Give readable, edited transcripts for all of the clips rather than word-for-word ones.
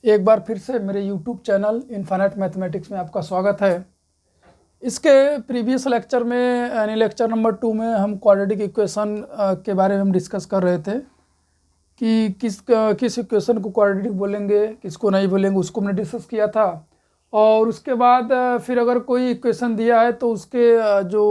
एक बार फिर से मेरे YouTube चैनल इनफाइनाइट मैथमेटिक्स में आपका स्वागत है। इसके प्रीवियस लेक्चर में यानी लेक्चर नंबर 2 में हम क्वाड्रेटिक इक्वेशन के बारे में हम डिस्कस कर रहे थे कि किस इक्वेशन को क्वाड्रेटिक बोलेंगे, किसको नहीं बोलेंगे, उसको हमने डिस्कस किया था। और उसके बाद फिर अगर कोई इक्वेशन दिया है तो उसके जो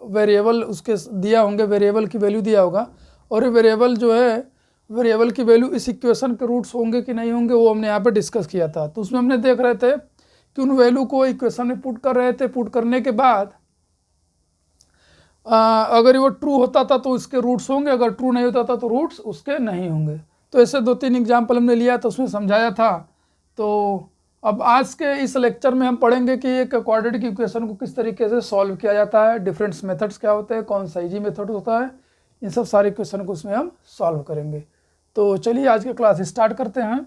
वेरिएबल उसके दिया होंगे, वेरिएबल की वैल्यू दिया होगा, और ये वेरिएबल जो है वेरिएबल की वैल्यू इस इक्वेशन के रूट्स होंगे कि नहीं होंगे, वो हमने यहाँ पे डिस्कस किया था। तो उसमें हमने देख रहे थे कि उन वैल्यू को इक्वेशन में पुट कर रहे थे। पुट करने के बाद अगर वो ट्रू होता था तो उसके रूट्स होंगे, अगर ट्रू नहीं होता था तो रूट्स उसके नहीं होंगे। तो ऐसे 2-3 एग्जाम्पल हमने लिया तो उसमें समझाया था। तो अब आज के इस लेक्चर में हम पढ़ेंगे कि एक क्वाड्रेटिक इक्वेशन को किस तरीके से सॉल्व किया जाता है, डिफरेंट मेथड्स क्या होते हैं, कौन सा इजी मेथड होता है, इन सब सारे इक्वेशन को उसमें हम सॉल्व करेंगे। तो चलिए आज के क्लास स्टार्ट करते हैं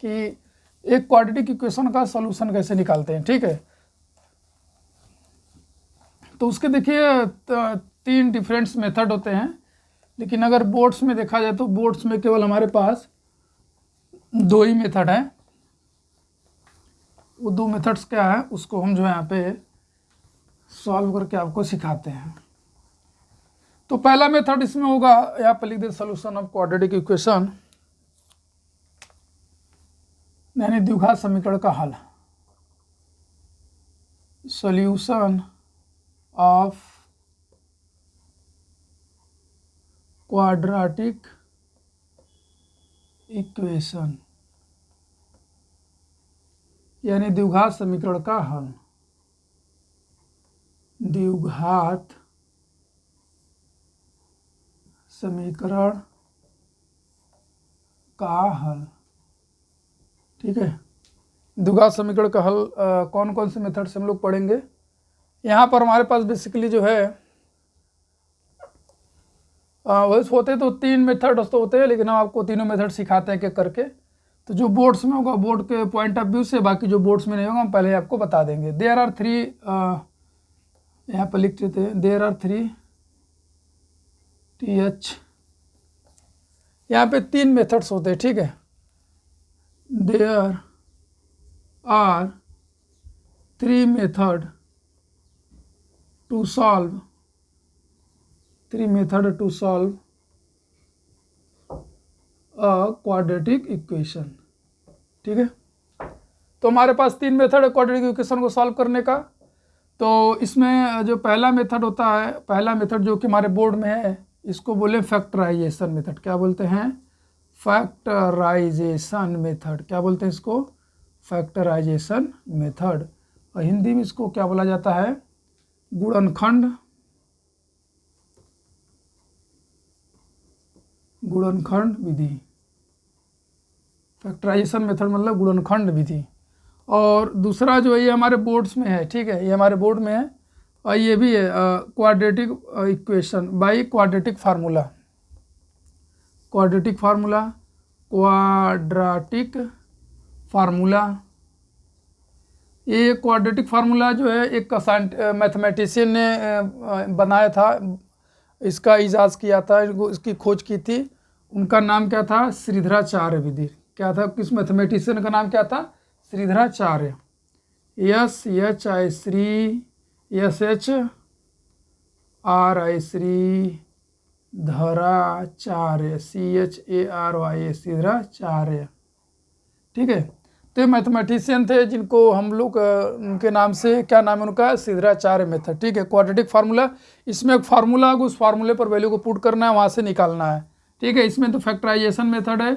कि एक क्वाड्रेटिक इक्वेशन का सॉल्यूशन कैसे निकालते हैं। ठीक है, तो उसके देखिए 3 डिफरेंट मेथड होते हैं, लेकिन अगर बोर्ड्स में देखा जाए तो बोर्ड्स में केवल हमारे पास 2 ही मेथड है। वो 2 मेथड्स क्या है उसको हम जो है यहाँ पे सॉल्व करके आपको सिखाते हैं। तो पहला मेथड इसमें होगा, यहाँ पर लिख दे सॉल्यूशन ऑफ क्वाड्रेटिक इक्वेशन, यानी द्विघात समीकरण का हल। सॉल्यूशन ऑफ क्वाड्रेटिक इक्वेशन यानी द्विघात समीकरण का हल। द्विघात समीकरण का हल। ठीक है, द्विघात समीकरण का हल कौन कौन से मेथड से हम लोग पढ़ेंगे। यहाँ पर हमारे पास बेसिकली जो है वैसे होते तो 3 मेथड तो होते हैं, लेकिन हम आपको तीनों मेथड सिखाते हैं कि करके। तो जो बोर्ड्स में होगा बोर्ड के पॉइंट ऑफ व्यू से, बाकी जो बोर्ड्स में नहीं होगा हम पहले आपको बता देंगे। देयर आर 3 यहाँ पर लिख देते हैं, देयर आर 3 TH, यहाँ पे 3 मेथड्स होते हैं। ठीक है, there are 3 method to solve, 3 method to solve a quadratic equation. ठीक है, तो हमारे पास 3 मेथड है क्वाड्रेटिक इक्वेशन को सॉल्व करने का। तो इसमें जो पहला मेथड होता है, पहला मेथड जो कि हमारे बोर्ड में है, इसको बोले फैक्टराइजेशन मेथड। क्या बोलते हैं? Factorisation method. क्या बोलते हैं इसको? Factorisation method. और हिंदी में इसको क्या बोला जाता है? गुणनखंड, गुणनखंड विधि। फैक्टराइजेशन मेथड मतलब गुणनखंड विधि। और दूसरा जो है ये हमारे बोर्ड्स में है। ठीक है, ये हमारे बोर्ड में है। और ये भी है quadratic equation by quadratic formula. Quadratic formula, quadratic formula. ये क्वाड्रेटिक फार्मूला जो है एक मैथमेटिशियन ने बनाया था, इसका इजाज़ किया था, इसकी खोज की थी। उनका नाम क्या था? श्रीधराचार्य विधि। क्या था? किस मैथमेटिशियन का नाम क्या था? Shridharacharya. SHI Shri, SHRI Shridharacharya, CHARY Shridharacharya. ठीक है, तो ये मैथमेटिशियन थे जिनको हम लोग उनके नाम से, क्या नाम है उनका? श्रीधराचार्य मेथड। ठीक है, क्वाड्रेटिक फार्मूला, इसमें एक फार्मूला उस फार्मूले पर वैल्यू को पुट करना है, वहाँ से निकालना है। ठीक है, इसमें तो फैक्टराइजेशन मेथड है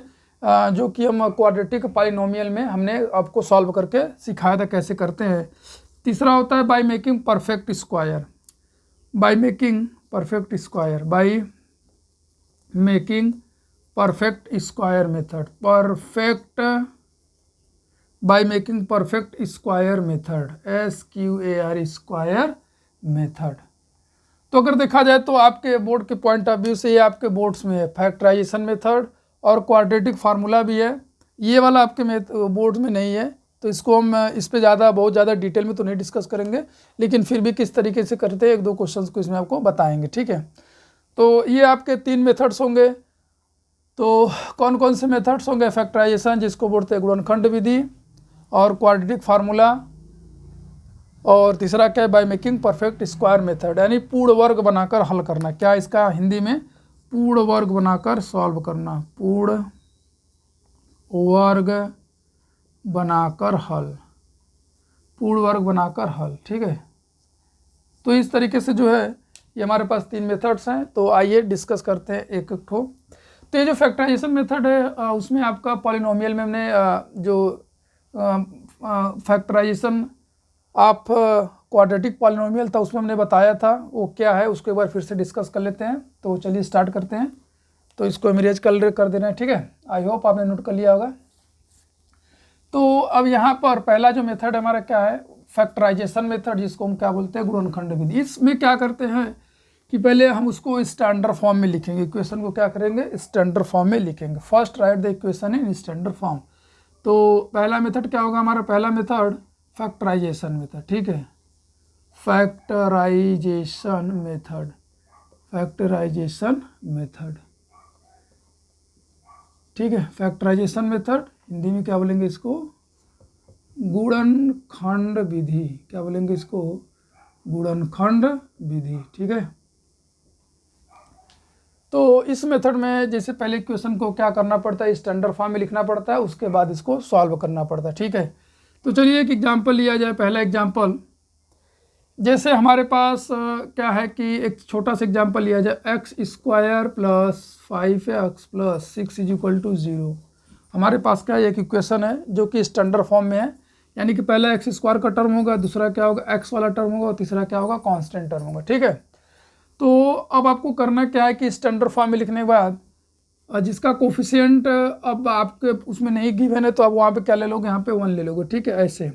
जो कि हम क्वाड्रेटिक पॉलिनोमियल में हमने आपको सॉल्व करके सिखाया था कैसे करते हैं। तीसरा होता है by making perfect square. By making perfect square, by making perfect square method. Perfect, by making perfect square method, SQAR square method. तो अगर देखा जाए तो आपके बोर्ड के पॉइंट ऑफ व्यू से ये आपके बोर्ड्स में है, फैक्टराइजेशन मेथड और क्वाड्रेटिक फार्मूला भी है। ये वाला आपके बोर्ड में नहीं है, तो इसको हम इस पे बहुत ज़्यादा डिटेल में तो नहीं डिस्कस करेंगे, लेकिन फिर भी किस तरीके से करते हैं 1-2 क्वेश्चंस को इसमें आपको बताएंगे। ठीक है, तो ये आपके 3 मेथड्स होंगे। तो कौन कौन से मेथड्स होंगे? फैक्टराइजेशन जिसको बोलते हैं गुणनखंड विधि, और क्वाड्रेटिक फार्मूला, और तीसरा क्या है? By making perfect square method, यानी पूर्ण वर्ग बनाकर हल करना। क्या इसका हिंदी में? पूर्ण वर्ग बनाकर सॉल्व करना, पूर्ण वर्ग बनाकर हल, पूर्ण वर्ग बनाकर हल। ठीक है, तो इस तरीके से जो है ये हमारे पास 3 मेथड्स हैं। तो आइए डिस्कस करते हैं एक एक ठो। तो ये जो फैक्टराइजेशन मेथड है उसमें आपका पॉलिनोमियल में हमने जो फैक्टराइजेशन ऑफ क्वाड्रेटिक पॉलिनोमियल था उसमें हमने बताया था वो क्या है, उसको एक बार फिर से डिस्कस कर लेते हैं। तो चलिए स्टार्ट करते हैं। तो इसको इमेज कर देना है। ठीक है, आई होप आपने नोट कर लिया होगा। तो अब यहाँ पर पहला जो मेथड हमारा क्या है? फैक्टराइजेशन मेथड, जिसको हम क्या बोलते हैं? गुणनखंड विधि। इसमें क्या करते हैं कि पहले हम उसको स्टैंडर्ड फॉर्म में लिखेंगे, इक्वेशन को क्या करेंगे? स्टैंडर्ड फॉर्म में लिखेंगे। First right the equation in standard form. तो पहला मेथड क्या होगा हमारा? पहला मेथड फैक्टराइजेशन मेथड। ठीक है, फैक्टराइजेशन मेथड, फैक्टराइजेशन मेथड। ठीक है, फैक्टराइजेशन मेथड हिंदी में क्या बोलेंगे इसको? गुणनखंड विधि। क्या बोलेंगे इसको? गुणनखंड विधि। ठीक है, तो इस मेथड में जैसे पहले इक्वेशन को क्या करना पड़ता है? स्टैंडर्ड फॉर्म में लिखना पड़ता है, उसके बाद इसको सॉल्व करना पड़ता है। ठीक है, तो चलिए एक एग्जांपल लिया जाए। पहला एग्जांपल, जैसे हमारे पास क्या है कि एक छोटा सा एग्जांपल लिया जाए, x square plus 5x plus 6 is equal to 0। हमारे पास क्या एक इक्वेशन है जो कि स्टैंडर्ड फॉर्म में है, यानी कि पहला एक्स स्क्वायर का टर्म होगा, दूसरा क्या होगा? एक्स वाला टर्म होगा, और तीसरा क्या होगा? कांस्टेंट टर्म होगा। ठीक है, तो अब आपको करना क्या है कि स्टैंडर्ड फॉर्म में लिखने के बाद जिसका कोफिशिएंट अब आपके उसमें नहीं गिवन है तो आप वहाँ पे क्या ले लोगे? यहाँ पे 1 ले लोगे। ठीक है, ऐसे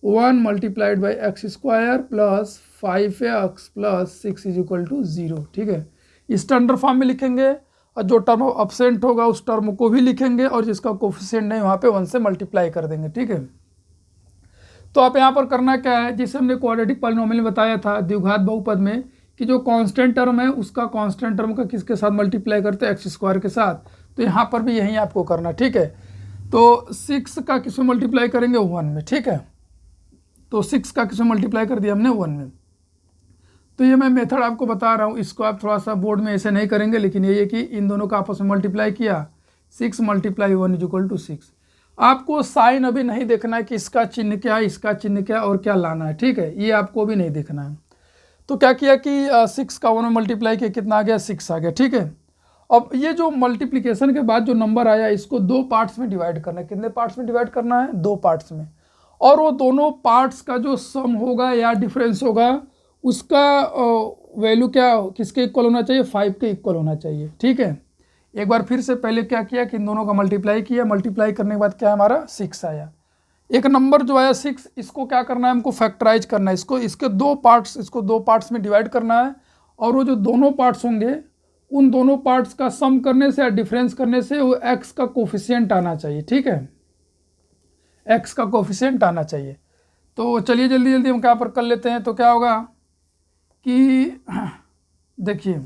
1 multiplied by x square plus 5x plus 6 is equal to 0। ठीक है, स्टैंडर्ड फॉर्म में लिखेंगे, और जो टर्म अब्सेंट होगा उस टर्म को भी लिखेंगे, और जिसका कोफिशिएंट नहीं वहाँ पे 1 से मल्टीप्लाई कर देंगे। ठीक है, तो आप यहाँ पर करना क्या है? जिसे हमने क्वाड्रेटिक पॉलिनोमियल में बताया था द्विघात बहुपद में, कि जो कांस्टेंट टर्म है उसका कांस्टेंट टर्म का किसके साथ मल्टीप्लाई करते हैं? एक्स स्क्वायर के साथ। तो यहाँ पर भी यही आपको करना। ठीक है, तो 6 का किस में मल्टीप्लाई करेंगे? 1 में। ठीक है, तो 6 का किस में मल्टीप्लाई कर दिया हमने? 1 में। तो ये मैं मेथड आपको बता रहा हूँ, इसको आप थोड़ा सा बोर्ड में ऐसे नहीं करेंगे, लेकिन ये कि इन दोनों का आपस में मल्टीप्लाई किया, 6 मल्टीप्लाई 1 इज इक्वल टू 6। आपको साइन अभी नहीं देखना है कि इसका चिन्ह क्या है, इसका चिन्ह क्या और क्या लाना है। ठीक है, ये आपको भी नहीं देखना है। तो क्या किया कि 6 का 1 में मल्टीप्लाई किया, कितना आ गया? 6 आ गया। ठीक है, अब ये जो मल्टीप्लिकेशन के बाद जो नंबर आया इसको 2 पार्ट्स में डिवाइड करना है। कितने पार्ट्स में डिवाइड करना है? 2 पार्ट्स में। और वो दोनों पार्ट्स का जो सम होगा या डिफरेंस होगा उसका वैल्यू क्या किसके इक्वल होना चाहिए? 5 के इक्वल होना चाहिए। ठीक है, एक बार फिर से पहले क्या किया कि इन दोनों का मल्टीप्लाई किया, मल्टीप्लाई करने के बाद क्या हमारा? 6 आया। एक नंबर जो आया 6, इसको क्या करना है? हमको फैक्टराइज करना है, इसके 2 पार्ट्स, इसको 2 पार्ट्स में डिवाइड करना है, और वो जो दोनों पार्ट्स होंगे उन दोनों पार्ट्स का सम करने से या डिफरेंस करने से वो एक्स का कोफिशिएंट आना चाहिए। ठीक है, एक्स का कोफिशिएंट आना चाहिए। तो चलिए जल्दी जल्दी हम क्या पर कर लेते हैं। तो क्या होगा कि देखिए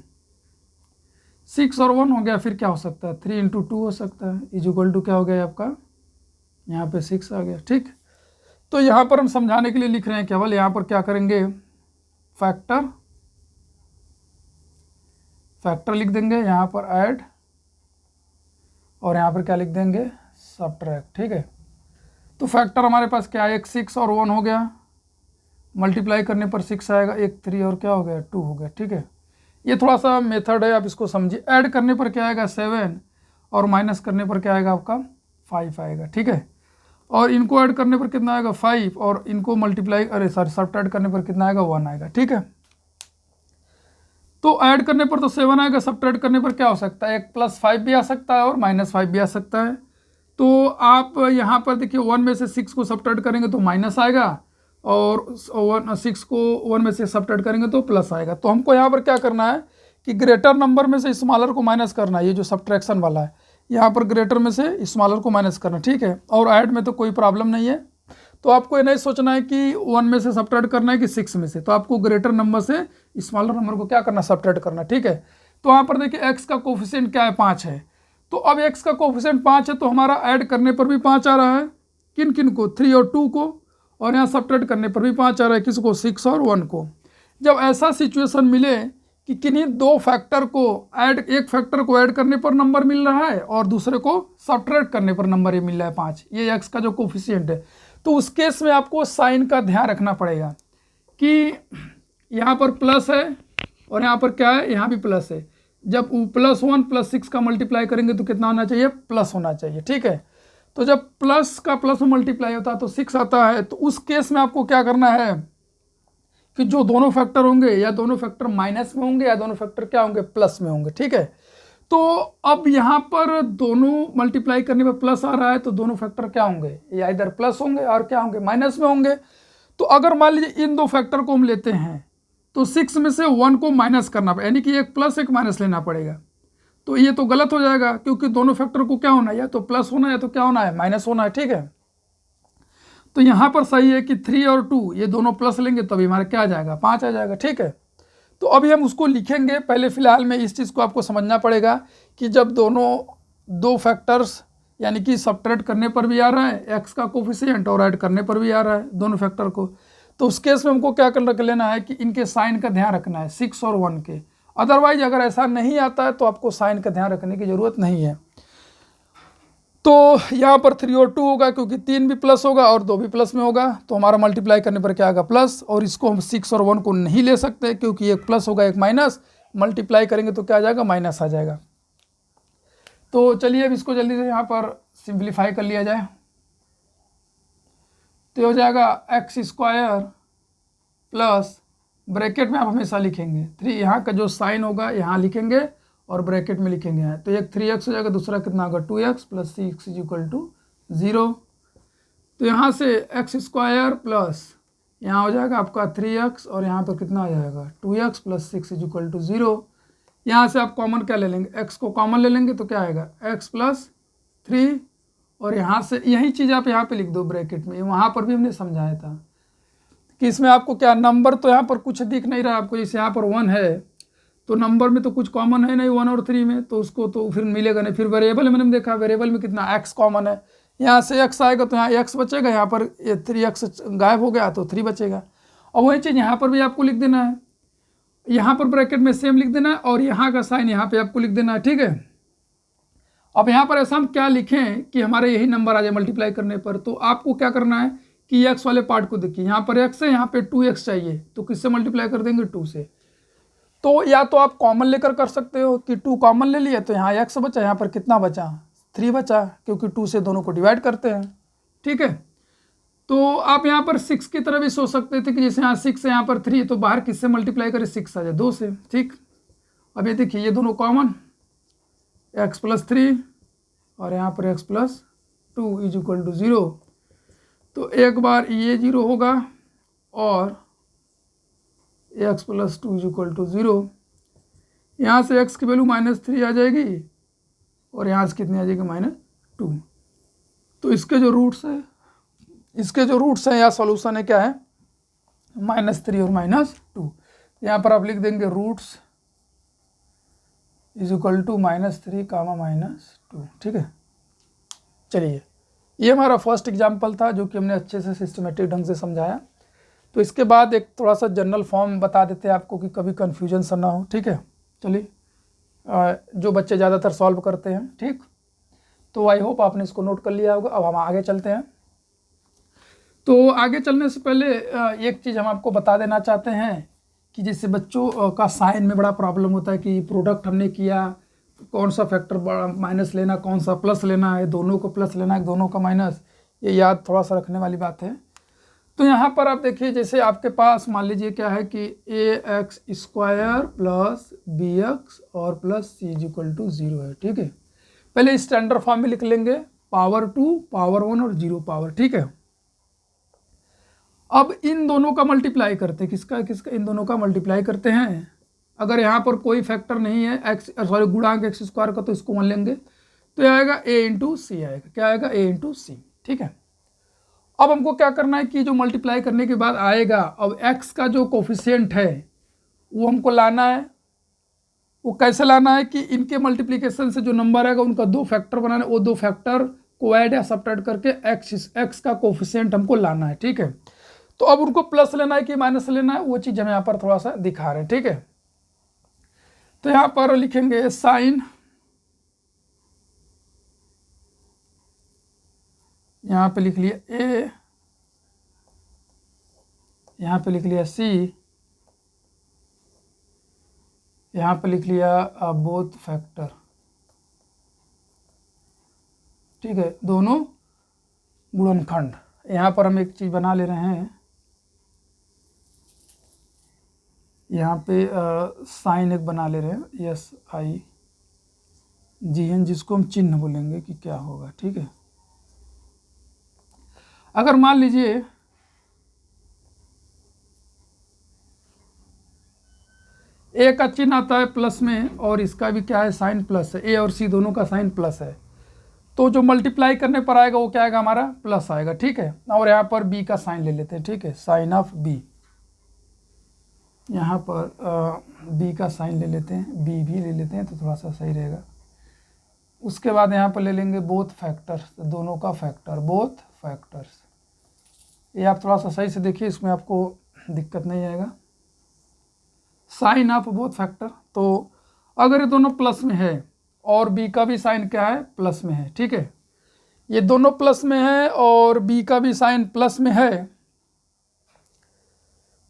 6 और 1 हो गया, फिर क्या हो सकता है? 3 × 2 हो सकता है, इज इक्वल टू क्या हो गया आपका? यहाँ पे 6 आ गया। ठीक, तो यहाँ पर हम समझाने के लिए लिख रहे हैं केवल, यहाँ पर क्या करेंगे? फैक्टर लिख देंगे, यहाँ पर ऐड, और यहाँ पर क्या लिख देंगे? सब्ट्रैक्ट। ठीक है, तो फैक्टर हमारे पास क्या है? एक 6 और 1 हो गया, मल्टीप्लाई करने पर 6 आएगा, एक 3 और क्या हो गया? 2 हो गया। ठीक है, ये थोड़ा सा मेथड है, आप इसको समझिए। ऐड करने पर क्या आएगा? 7, और माइनस करने पर क्या आएगा आपका? 5 आएगा। ठीक है, और इनको ऐड करने पर कितना आएगा? 5, और इनको मल्टीप्लाई सब्ट्रैक्ट करने पर कितना आएगा? 1 आएगा। ठीक है, तो ऐड करने पर तो 7 आएगा, सब्ट्रैक्ट करने पर क्या हो सकता है? एक +5 भी आ सकता है और -5 भी आ सकता है। तो आप यहाँ पर देखिए 1 में से 6 को सब्ट्रैक्ट करेंगे तो माइनस आएगा, और 6 को 1 में से सब्ट्रैक्ट करेंगे तो प्लस आएगा। तो हमको यहाँ पर क्या करना है कि ग्रेटर नंबर में से स्मॉलर को माइनस करना है। ये जो सब्ट्रैक्शन वाला है, यहाँ पर ग्रेटर में से स्मॉलर को माइनस करना। ठीक है, और ऐड में तो कोई प्रॉब्लम नहीं है। तो आपको ये नहीं सोचना है कि 1 में से सब्ट्रैक्ट करना है कि 6 में से, तो आपको ग्रेटर नंबर से स्मॉलर नंबर को क्या करना? सब्ट्रैक्ट करना। ठीक है, तो यहाँ पर देखिए एक्स का कोफिशिएंट क्या है? 5 है, तो अब x का कोफिशिएंट 5 है तो हमारा ऐड करने पर भी 5 आ रहा है, किन किन को, 3 और 2 को, और यहाँ सब्ट्रैक्ट करने पर भी 5 आ रहा है, किसको, 6 और 1 को। जब ऐसा सिचुएशन मिले कि किन्हीं दो फैक्टर को ऐड, एक फैक्टर को ऐड करने पर नंबर मिल रहा है और दूसरे को सब्ट्रैक्ट करने पर नंबर ये मिल रहा है 5, ये x का जो कोफिशिएंट है, तो उस केस में आपको साइन का ध्यान रखना पड़ेगा कि यहाँ पर प्लस है और यहाँ पर क्या है, यहाँ भी प्लस है। जब +1 + 6 का मल्टीप्लाई करेंगे तो कितना होना चाहिए, प्लस होना चाहिए, ठीक है। तो जब प्लस का प्लस में मल्टीप्लाई होता है तो 6 आता है, तो उस केस में आपको क्या करना है कि जो दोनों फैक्टर होंगे या दोनों फैक्टर माइनस में होंगे या दोनों फैक्टर क्या होंगे, प्लस में होंगे, ठीक है। तो अब यहाँ पर दोनों मल्टीप्लाई करने पर प्लस आ रहा है तो दोनों फैक्टर क्या होंगे, या इधर प्लस होंगे और क्या होंगे, माइनस में होंगे। तो अगर मान लीजिए इन दो फैक्टर को हम लेते हैं तो 6 में से 1 को माइनस करना पड़ेगा, यानी कि एक प्लस एक माइनस लेना पड़ेगा। तो ये तो गलत हो जाएगा क्योंकि दोनों फैक्टर को क्या होना है, या तो प्लस होना है या तो क्या होना है, माइनस होना है, ठीक है। तो यहाँ पर सही है कि 3 और 2 ये दोनों प्लस लेंगे तभी हमारा क्या आ जाएगा, 5 आ जाएगा, ठीक है। तो अभी हम उसको लिखेंगे, पहले फ़िलहाल में इस चीज़ को आपको समझना पड़ेगा कि जब दो फैक्टर्स यानी कि सब्ट्रैक्ट करने पर भी आ रहा है x का कोफिशिएंट और ऐड करने पर भी आ रहा है दोनों फैक्टर को, तो उस केस में हमको क्या कर रख लेना है कि इनके साइन का ध्यान रखना है, 6 और 1 के। अदरवाइज अगर ऐसा नहीं आता है तो आपको साइन का ध्यान रखने की ज़रूरत नहीं है। तो यहाँ पर 3 और 2 होगा क्योंकि 3 भी प्लस होगा और 2 भी प्लस में होगा, तो हमारा मल्टीप्लाई करने पर क्या आएगा, प्लस। और इसको हम 6 और 1 को नहीं ले सकते क्योंकि एक प्लस होगा एक माइनस, मल्टीप्लाई करेंगे तो क्या आ जाएगा, माइनस आ जाएगा। तो चलिए अब इसको जल्दी से यहाँ पर सिंप्लीफाई कर लिया जाए। तो हो जाएगा x² प्लस, ब्रैकेट में आप हमेशा लिखेंगे 3, यहाँ का जो साइन होगा यहाँ लिखेंगे और ब्रैकेट में लिखेंगे है, तो एक 3x हो जाएगा, दूसरा कितना होगा 2x प्लस 6 = 0। तो यहाँ से x² प्लस यहाँ हो जाएगा आपका 3x और यहाँ पर कितना आ जाएगा 2x प्लस 6 = 0। यहाँ से आप कॉमन क्या ले लेंगे, x को कॉमन ले लेंगे तो क्या आएगा x प्लस 3, और यहाँ से यही चीज़ आप यहाँ पे लिख दो ब्रैकेट में, वहाँ पर भी हमने समझाया था कि इसमें आपको क्या, नंबर तो यहाँ पर कुछ दिख नहीं रहा आपको, जैसे यहाँ पर 1 है तो नंबर में तो कुछ कॉमन है नहीं 1 और 3 में, तो उसको तो फिर मिलेगा नहीं। फिर वेरिएबल में मैंने देखा, वेरिएबल में कितना x कॉमन है, यहाँ से x आएगा तो यहाँ x बचेगा, यहाँ पर ये 3x गायब हो गया तो 3 बचेगा। और वही चीज़ यहाँ पर भी आपको लिख देना है, यहाँ पर ब्रैकेट में सेम लिख देना है और यहाँ का साइन यहाँ पे आपको लिख देना है, ठीक है। अब यहाँ पर ऐसा हम क्या लिखें कि हमारे यही नंबर आ जाए मल्टीप्लाई करने पर, तो आपको क्या करना है कि x वाले पार्ट को देखिए, यहाँ पर x है, यहाँ पे 2x चाहिए, तो किससे मल्टीप्लाई कर देंगे, 2 से। तो या तो आप कॉमन लेकर कर सकते हो कि 2 कॉमन ले लिए तो यहाँ x बचा, यहाँ पर कितना बचा, 3 बचा, क्योंकि 2 से दोनों को डिवाइड करते हैं, ठीक है। तो आप यहाँ पर 6 की तरह भी सोच सकते थे कि जैसे यहाँ 6 है, यहाँ पर 3, तो बाहर किससे मल्टीप्लाई करें, 6 आ जाए 2 से, ठीक। अब ये देखिए ये दोनों कॉमन, x प्लस 3 और यहाँ पर x प्लस 2 = 0। तो एक बार ये 0 होगा और x प्लस 2 = 0। यहाँ से x की वैल्यू -3 आ जाएगी और यहाँ से कितनी आ जाएगी, -2। तो इसके जो रूट्स हैं या सॉल्यूशन है क्या है, -3 और -2। यहाँ पर आप लिख देंगे रूट्स = -3, -2, ठीक है। चलिए ये हमारा फर्स्ट एग्जाम्पल था जो कि हमने अच्छे से सिस्टमेटिक ढंग से समझाया। तो इसके बाद एक थोड़ा सा जनरल फॉर्म बता देते हैं आपको कि कभी कन्फ्यूजन सा ना हो, ठीक है। चलिए जो बच्चे ज़्यादातर सॉल्व करते हैं, ठीक, तो आई होप आपने इसको नोट कर लिया होगा। अब हम आगे चलते हैं। तो आगे चलने से पहले एक चीज़ हम आपको बता देना चाहते हैं कि जैसे बच्चों का साइन में बड़ा प्रॉब्लम होता है कि प्रोडक्ट हमने किया, कौन सा फैक्टर माइनस लेना, कौन सा प्लस लेना है, दोनों को प्लस लेना है, दोनों का माइनस, ये याद थोड़ा सा रखने वाली बात है। तो यहाँ पर आप देखिए जैसे आपके पास मान लीजिए क्या है कि ax² प्लस bx और प्लस c = 0 है, ठीक है। पहले स्टैंडर्ड फॉर्म में लिख लेंगे, पावर 2, पावर 1 और 0 पावर, ठीक है। अब इन दोनों का मल्टीप्लाई करते हैं, किसका, इन दोनों का मल्टीप्लाई करते हैं। अगर यहाँ पर कोई फैक्टर नहीं है गुणांक x² का, तो इसको मान लेंगे, तो यह आएगा a × c आएगा, क्या आएगा, a × c, ठीक है। अब हमको क्या करना है कि जो मल्टीप्लाई करने के बाद आएगा, अब x का जो कोफिशिएंट है वो हमको लाना है वो कैसे लाना है कि इनके मल्टीप्लिकेशन से जो नंबर आएगा उनका 2 फैक्टर बनाना है, वो 2 फैक्टर को ऐड या सब्ट्रैक्ट करके एक्स का कोफिशिएंट हमको लाना है, ठीक है। तो अब उनको प्लस लेना है कि माइनस लेना है, वो चीज़ हम यहाँ पर थोड़ा सा दिखा रहे हैं, ठीक है। तो यहाँ पर लिखेंगे साइन, यहाँ पे लिख लिया ए, यहाँ पे लिख लिया सी, यहाँ पे लिख लिया बोथ फैक्टर, ठीक है, दोनों गुणनखंड। यहाँ पर हम एक चीज़ बना ले रहे हैं, यहाँ पे साइन एक बना ले रहे हैं, एस आई जी एन, जिसको हम चिन्ह बोलेंगे कि क्या होगा, ठीक है। अगर मान लीजिए ए का चिन्ह आता है प्लस में और इसका भी क्या है, साइन प्लस है, ए और सी दोनों का साइन प्लस है, तो जो मल्टीप्लाई करने पर आएगा वो क्या आएगा, हमारा प्लस आएगा, ठीक है। और यहाँ पर बी का साइन ले लेते हैं, ठीक है, साइन ऑफ बी, यहाँ पर बी का साइन ले लेते हैं, बी भी ले लेते हैं तो थोड़ा सा सही रहेगा। उसके बाद यहाँ पर ले लेंगे बोथ फैक्टर्स, दोनों का फैक्टर, बोथ फैक्टर्स। ये आप थोड़ा सा सही से देखिए, इसमें आपको दिक्कत नहीं आएगा। साइन ऑफ बोथ फैक्टर, तो अगर ये दोनों प्लस में है और बी का भी साइन क्या है, प्लस में है, ठीक है, ये दोनों प्लस में है और बी का भी साइन प्लस में है,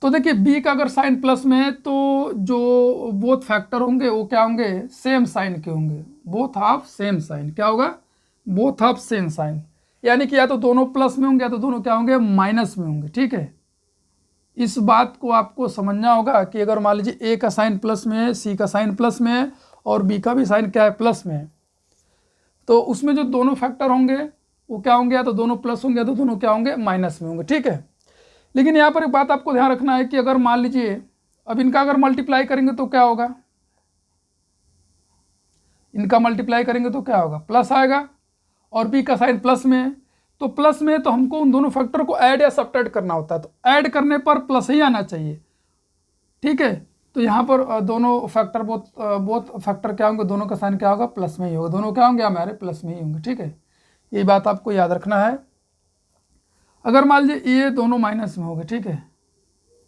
तो देखिए बी का अगर साइन प्लस में है तो जो बोथ फैक्टर होंगे वो क्या होंगे, सेम साइन के होंगे, बोथ ऑफ सेम साइन, क्या होगा, बोथ ऑफ सेम साइन, यानी कि या तो दोनों प्लस में होंगे या तो दोनों क्या होंगे, माइनस में होंगे, ठीक है। इस बात को आपको समझना होगा कि अगर मान लीजिए ए का साइन प्लस में है, सी का साइन प्लस में है और बी का भी साइन क्या है, प्लस में है, तो उसमें जो दोनों फैक्टर होंगे वो क्या होंगे, या तो दोनों प्लस होंगे या तो दोनों क्या होंगे, माइनस में होंगे, ठीक है। लेकिन यहाँ पर एक बात आपको ध्यान रखना है कि अगर मान लीजिए अब इनका अगर मल्टीप्लाई करेंगे तो क्या होगा, इनका मल्टीप्लाई करेंगे तो क्या होगा, प्लस आएगा, और बी का साइन प्लस में है, तो प्लस में तो हमको उन दोनों फैक्टर को ऐड या सब्ट्रैक्ट करना होता है, तो ऐड करने पर प्लस ही आना चाहिए, ठीक है। तो यहाँ पर दोनों फैक्टर बोथ फैक्टर क्या होंगे, दोनों का साइन क्या होगा, प्लस में ही होगा, दोनों क्या होंगे हमारे, प्लस में ही होंगे, ठीक है। ये बात आपको याद रखना है। अगर मान लीजिए ये दोनों माइनस में हो गए, ठीक है,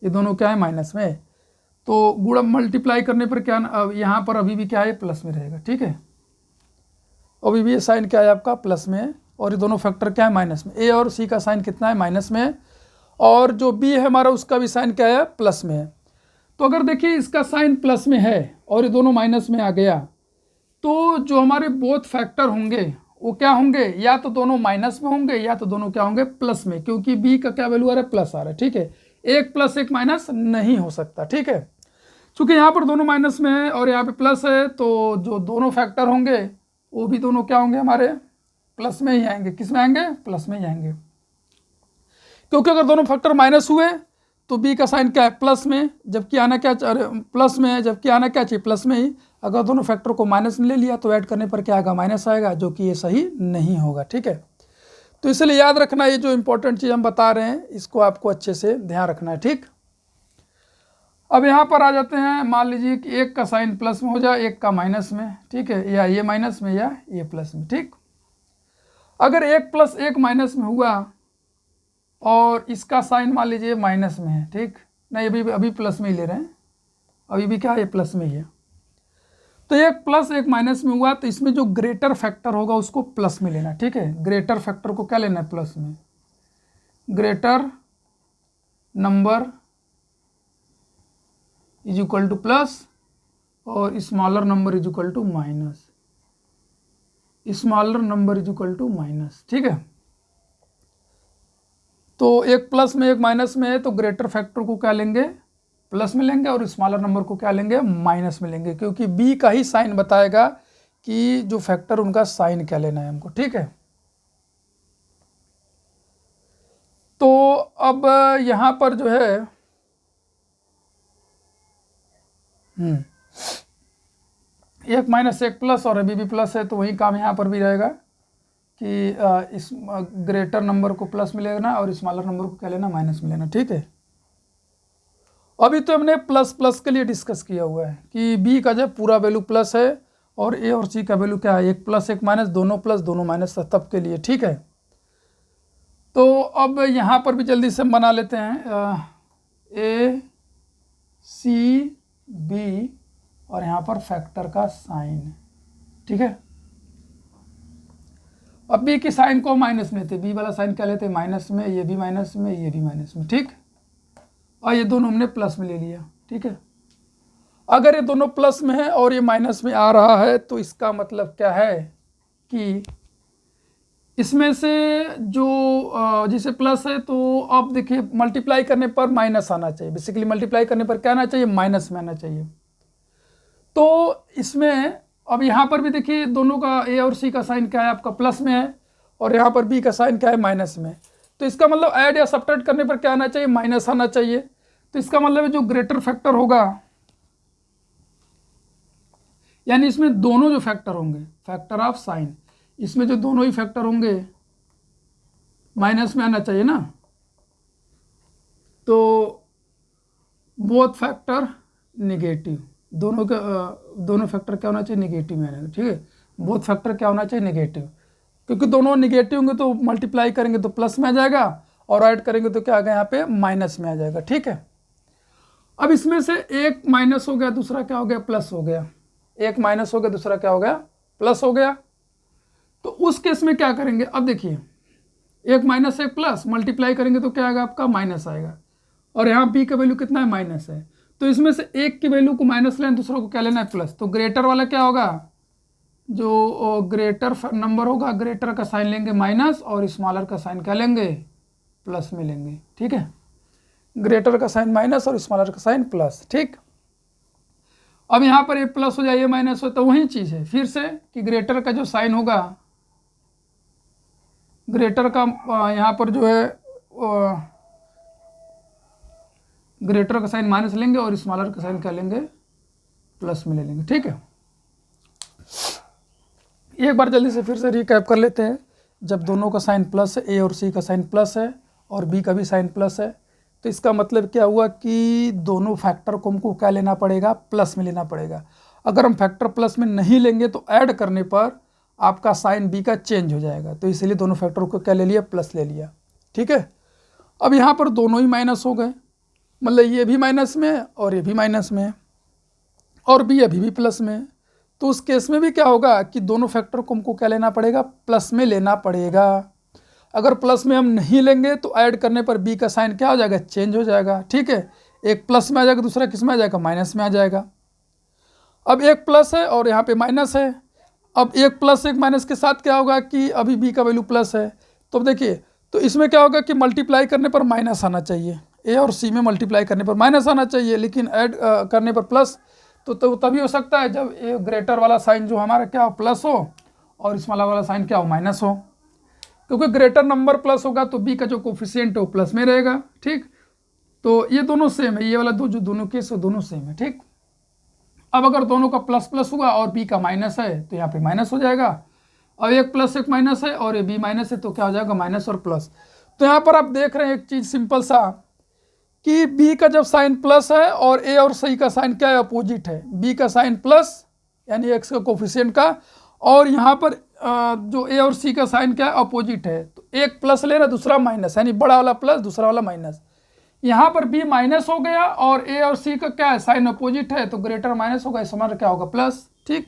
ये दोनों क्या है, माइनस में, तो गुणा मल्टीप्लाई करने पर क्या, यहाँ पर अभी भी क्या है, प्लस में रहेगा, ठीक है, अभी भी ये साइन क्या है आपका, प्लस में है, और ये दोनों फैक्टर क्या है, माइनस में, ए और सी का साइन कितना है, माइनस में है, और जो बी है हमारा उसका भी साइन क्या है, प्लस में है। तो अगर देखिए इसका साइन प्लस में है और ये दोनों माइनस में आ गया, तो जो हमारे बोथ फैक्टर होंगे वो क्या होंगे, या तो दोनों माइनस में होंगे या तो दोनों क्या होंगे, प्लस में, क्योंकि बी का क्या वैल्यू आ रहा है, प्लस आ रहा है, ठीक है। एक प्लस एक माइनस नहीं हो सकता, ठीक है। चूंकि यहाँ पर दोनों माइनस में है और यहाँ पे प्लस है, तो जो दोनों फैक्टर होंगे वो भी दोनों क्या होंगे, हमारे प्लस में ही आएंगे, किस में आएंगे, प्लस में ही आएंगे, क्योंकि अगर दोनों फैक्टर माइनस हुए तो बी का साइन क्या है, प्लस में, जबकि आना क्या, प्लस में है, जबकि आना क्या चाहिए, प्लस में ही। अगर दोनों फैक्टर को माइनस में ले लिया तो ऐड करने पर क्या आएगा, माइनस आएगा, जो कि ये सही नहीं होगा, ठीक है। तो इसलिए याद रखना, ये जो इंपॉर्टेंट चीज़ हम बता रहे हैं इसको आपको अच्छे से ध्यान रखना है, ठीक। अब यहाँ पर आ जाते हैं, मान लीजिए कि एक का साइन प्लस में हो जाए, एक का माइनस में, ठीक है, या ये माइनस में या ये प्लस में, ठीक। अगर एक प्लस एक माइनस में हुआ और इसका साइन मान लीजिए माइनस में है, ठीक, नहीं अभी प्लस में ही ले रहे हैं, अभी भी क्या है, ये प्लस में ही है, तो एक प्लस एक माइनस में हुआ तो इसमें जो ग्रेटर फैक्टर होगा उसको प्लस में लेना, ठीक है। ग्रेटर फैक्टर को क्या लेना है, प्लस में, greater number is equal to plus और smaller number is equal to minus, smaller number is equal to minus, ठीक है। तो एक प्लस में एक माइनस में है तो ग्रेटर फैक्टर को क्या लेंगे, प्लस में लेंगे, और स्मॉलर नंबर को क्या लेंगे, माइनस में लेंगे, क्योंकि बी का ही साइन बताएगा कि जो फैक्टर उनका साइन क्या लेना है हमको, ठीक है। तो अब यहाँ पर जो है एक माइनस एक प्लस और अभी भी प्लस है, तो वही काम यहाँ पर भी रहेगा कि इस ग्रेटर नंबर को प्लस में लेना और स्मॉलर नंबर को क्या लेना, माइनस में लेना, ठीक है। अभी तो हमने प्लस प्लस के लिए डिस्कस किया हुआ है कि बी का जब पूरा वैल्यू प्लस है और ए और सी का वैल्यू क्या है, एक प्लस एक माइनस, दोनों प्लस दोनों माइनस, तब के लिए। ठीक है, तो अब यहाँ पर भी जल्दी से हम बना लेते हैं ए सी बी और यहाँ पर फैक्टर का साइन। ठीक है, अब बी की साइन को माइनस में थे, बी वाला साइन क्या लेते हैं माइनस में, ये भी माइनस में, ये भी माइनस में। ठीक, और ये दोनों हमने प्लस में ले लिया। ठीक है, अगर ये दोनों प्लस में है और ये माइनस में आ रहा है तो इसका मतलब क्या है कि इसमें से जो जिसे प्लस है, तो अब देखिए मल्टीप्लाई करने पर माइनस आना चाहिए, बेसिकली मल्टीप्लाई करने पर क्या आना चाहिए, माइनस में आना चाहिए। तो इसमें अब यहाँ पर भी देखिए दोनों का ए और सी का साइन क्या है, आपका प्लस में है, और यहाँ पर बी का साइन क्या है, माइनस में। तो इसका मतलब ऐड या सब्ट्रैक्ट करने पर क्या आना चाहिए, माइनस आना चाहिए। तो इसका मतलब जो ग्रेटर फैक्टर होगा, यानी इसमें दोनों जो फैक्टर होंगे, फैक्टर ऑफ साइन, इसमें जो दोनों ही फैक्टर होंगे माइनस में आना चाहिए ना। तो बोथ फैक्टर निगेटिव, दोनों फैक्टर क्या होना चाहिए, निगेटिव में आएगा। ठीक है, बोथ फैक्टर क्या होना चाहिए, निगेटिव, क्योंकि दोनों निगेटिव होंगे तो मल्टीप्लाई करेंगे तो प्लस में आ जाएगा और ऐड करेंगे तो क्या आ गया यहाँ पे, माइनस में आ जाएगा। ठीक है, अब इसमें से एक माइनस हो गया, दूसरा क्या हो गया, प्लस हो गया। एक माइनस हो गया, दूसरा क्या हो गया, प्लस हो गया। तो उस केस में क्या करेंगे, अब देखिए एक माइनस एक प्लस मल्टीप्लाई करेंगे तो क्या आएगा, आपका माइनस आएगा, और यहाँ बी का वैल्यू कितना है, माइनस है। तो इसमें से एक की वैल्यू को माइनस लेना, दूसरों को क्या लेना है, प्लस। तो ग्रेटर वाला क्या होगा, जो ग्रेटर नंबर होगा, ग्रेटर का साइन लेंगे माइनस और स्मॉलर का साइन क्या लेंगे, प्लस में लेंगे। ठीक है, ग्रेटर का साइन माइनस और स्मॉलर का साइन प्लस। ठीक, अब यहाँ पर ये प्लस हो जाए, ये माइनस हो, तो वही चीज़ है फिर से कि ग्रेटर का जो साइन होगा, ग्रेटर का यहाँ पर जो है ग्रेटर का साइन माइनस लेंगे और स्मॉलर का साइन क्या लेंगे, प्लस में ले लेंगे। ठीक है, एक बार जल्दी से फिर से रिकैप कर लेते हैं। जब दोनों का साइन प्लस है, ए और सी का साइन प्लस है और बी का भी साइन प्लस है, तो इसका मतलब क्या हुआ कि दोनों फैक्टर को हमको क्या लेना पड़ेगा, प्लस में लेना पड़ेगा। अगर हम फैक्टर प्लस में नहीं लेंगे तो ऐड करने पर आपका साइन बी का चेंज हो जाएगा, तो इसलिए दोनों फैक्टर को क्या ले लिया, प्लस ले लिया। ठीक है, अब यहाँ पर दोनों ही माइनस हो गए, मतलब ये भी माइनस में है और ये भी माइनस में है और बी अभी भी प्लस में है। तो उस केस में भी क्या होगा कि दोनों फैक्टर को हमको क्या लेना पड़ेगा, प्लस में लेना पड़ेगा। अगर प्लस में हम नहीं लेंगे तो ऐड करने पर बी का साइन क्या हो जाएगा, चेंज हो जाएगा। ठीक है, एक प्लस में आ जाएगा, दूसरा किस में आ जाएगा, माइनस में आ जाएगा। अब एक प्लस है और यहाँ पे माइनस है, अब एक प्लस एक माइनस के साथ क्या होगा कि अभी बी का वैल्यू प्लस है। तो देखिए, तो इसमें क्या होगा कि मल्टीप्लाई करने पर माइनस आना चाहिए, ए और सी में मल्टीप्लाई करने पर माइनस आना चाहिए, लेकिन ऐड करने पर प्लस। तो तभी हो सकता है जब ए ग्रेटर वाला साइन जो हमारा क्या हो, प्लस हो, और स्मॉलर वाला साइन क्या हो, माइनस हो, क्योंकि ग्रेटर नंबर प्लस होगा तो बी का जो कोफिशिएंट है वो प्लस में रहेगा। ठीक, तो ये दोनों सेम है, ये वाला जो दोनों केस है दोनों सेम है। ठीक, अब अगर दोनों का प्लस प्लस हुआ और बी का माइनस है तो यहाँ पे माइनस हो जाएगा। अब एक प्लस एक माइनस है और ये बी माइनस है तो क्या हो जाएगा, माइनस और प्लस। तो यहाँ पर आप देख रहे हैं एक चीज़ सिंपल सा कि बी का जब साइन प्लस है और ए और सी का साइन क्या है, अपोजिट है। बी का साइन प्लस यानी एक्स का कोफिशिएंट का, और यहाँ पर जो ए और सी का साइन क्या है, अपोजिट है। तो एक प्लस ले रहा, दूसरा माइनस, यानी बड़ा वाला प्लस दूसरा वाला माइनस। यहाँ पर बी माइनस हो गया और ए और सी का क्या है, साइन अपोजिट है, तो ग्रेटर माइनस होगा, स्मॉलर क्या होगा, प्लस। ठीक,